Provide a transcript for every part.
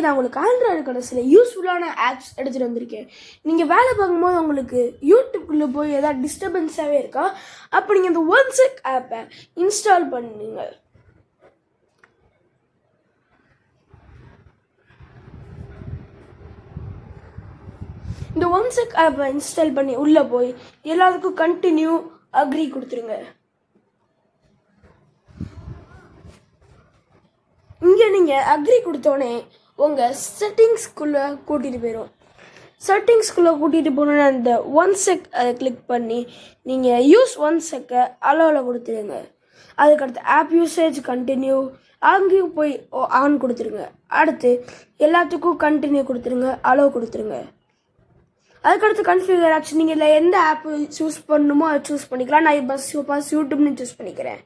நான் உங்களுக்கு ஆண்ட்ராய்டுக்கான சில யூஸ்ஃபுல்லான ஆப்ஸ் எடுத்துகிட்டு வந்திருக்கேன். நீங்கள் வேலை பார்க்கும்போது உங்களுக்கு யூடியூப்குள்ளே போய் ஏதாவது டிஸ்டர்பன்ஸாகவே இருக்கா, அப்போ நீங்கள் இந்த OneSec ஆப்பை இன்ஸ்டால் பண்ணுங்க. இந்த OneSec ஆப்பை இன்ஸ்டால் பண்ணி உள்ளே போய் எல்லாத்துக்கும் கண்டினியூ அக்ரி கொடுத்துருங்க. இங்கே நீங்கள் அக்ரி கொடுத்தோடனே உங்கள் செட்டிங்ஸ்குள்ளே கூட்டிகிட்டு போயிடும். செட்டிங்ஸ்குள்ளே கூட்டிகிட்டு போனோன்னே அந்த OneSec அதை கிளிக் பண்ணி நீங்கள் யூஸ் OneSec-ஐ அலோவில் கொடுத்துருங்க. அதுக்கடுத்து ஆப் யூசேஜ் கண்டினியூ அங்கேயும் போய் ஆன் கொடுத்துருங்க. அடுத்து எல்லாத்துக்கும் கண்டினியூ கொடுத்துருங்க, அலோ கொடுத்துருங்க. அதுக்கடுத்து கன்ஃபிகர் ஆப்ஷன் நீங்கள் இல்லை எந்த ஆப் சூஸ் பண்ணணுமோ அதை சூஸ் பண்ணிக்கலாம். நான் பஸ் யூடியூப்னு சூஸ் பண்ணிக்கிறேன்.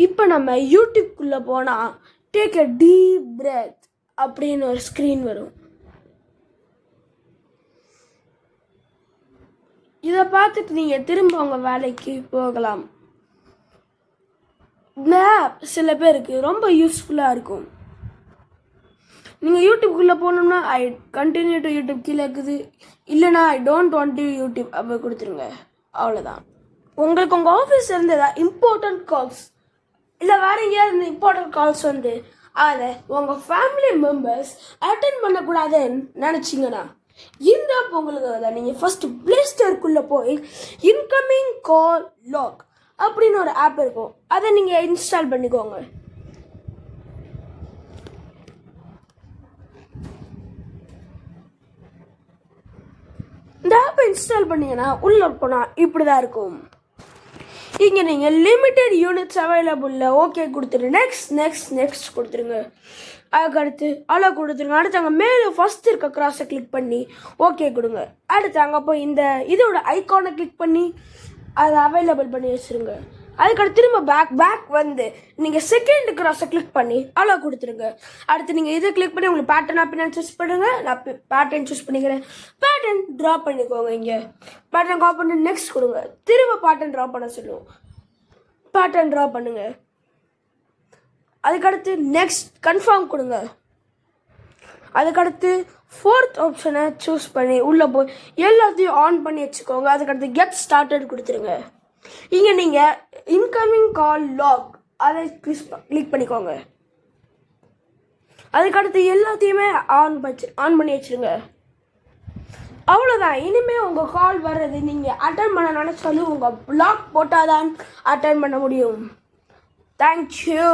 இப்போ நம்ம யூடியூப்குள்ளே போனால் டேக் எ டீப் பிரெத் அப்படின்னு ஒரு ஸ்க்ரீன் வரும். இதை பார்த்துட்டு நீங்கள் திரும்ப உங்கள் வேலைக்கு போகலாம். இந்த ஆப் சில பேருக்கு ரொம்ப யூஸ்ஃபுல்லாக இருக்கும். நீங்கள் யூடியூப்குள்ளே போகணும்னா ஐ கண்டினியூ டு யூடியூப் கீழே இருக்குது, இல்லைனா I don't want to YouTube அப்போ கொடுத்துருங்க. அவ்வளோதான். உங்களுக்கு உங்கள் ஆஃபீஸ் இருந்ததா இம்பார்ட்டண்ட் கால்ஸ் இல்லை வேறு எங்கேயாவது இம்பார்ட்டன்ட் கால்ஸ் வந்து அதை உங்கள் ஃபேமிலி மெம்பர்ஸ் அட்டென்ட் பண்ணக்கூடாதுன்னு நினச்சிங்கன்னா இந்த ஆப் உங்களுக்கு தான். நீங்கள் ஃபஸ்ட்டு ப்ளே ஸ்டோருக்குள்ளே போய் இன்கமிங் கால் லாக் அப்படின்னு ஒரு ஆப் இருக்கும், அதை நீங்கள் இன்ஸ்டால் பண்ணிக்கோங்க. இந்த ஆப்பை இன்ஸ்டால் பண்ணிங்கன்னா உள்ளே போனால் இப்படி தான் இருக்கும். இங்கே நீங்கள் லிமிட்டட் யூனிட்ஸ் அவைலபிளில் ஓகே கொடுத்துரு, நெக்ஸ்ட் கொடுத்துருங்க. அதுக்கடுத்து அலோ கொடுத்துருங்க. அடுத்து அங்கே மேலே ஃபஸ்ட் இருக்க கிராஸை கிளிக் பண்ணி ஓகே கொடுங்க. அடுத்து அங்கே போய் இந்த இதோட ஐக்கானை கிளிக் பண்ணி அதை அவைலபிள் பண்ணி வச்சுருங்க. அதுக்கடுத்து திரும்ப பேக் வந்து நீங்கள் செகண்ட் கிராஸை கிளிக் பண்ணி அலோ கொடுத்துருங்க. அடுத்து நீங்கள் இதை கிளிக் பண்ணி உங்களுக்கு பேட்டர்ன் அப்படின்னு சூஸ் பண்ணுங்கள். நான் பேட்டர்ன் சூஸ் பண்ணிக்கிறேன். பேட்டர்ன் ட்ரா பண்ணிக்கோங்க. இங்கே பேட்டர்ன் ட்ரா பண்ணி நெக்ஸ்ட் கொடுங்க. திரும்ப பேட்டர்ன் ட்ரா பண்ண சொல்லுவோம். பேட்டர்ன் ட்ரா பண்ணுங்கள். அதுக்கடுத்து நெக்ஸ்ட் கன்ஃபார்ம் கொடுங்க. அதுக்கடுத்து ஃபோர்த் ஆப்ஷனை சூஸ் பண்ணி உள்ளே போய் எல்லாத்தையும் ஆன் பண்ணி வச்சுக்கோங்க. அதுக்கடுத்து கெட் ஸ்டார்டட் கொடுத்துருங்க. இங்கே நீங்கள் இன்கமிங் கால் லாக் அதை கிளிக் பண்ணிக்கோங்க. அதுக்கடுத்து எல்லாத்தையுமே ஆன் பண்ணி வச்சுருங்க. அவ்வளோதான். இனிமேல் உங்கள் கால் வர்றது நீங்கள் அட்டன் பண்ண நினச்சாலும் உங்கள் லாக் போட்டால் தான் அட்டன் பண்ண முடியும். தேங்க்யூ.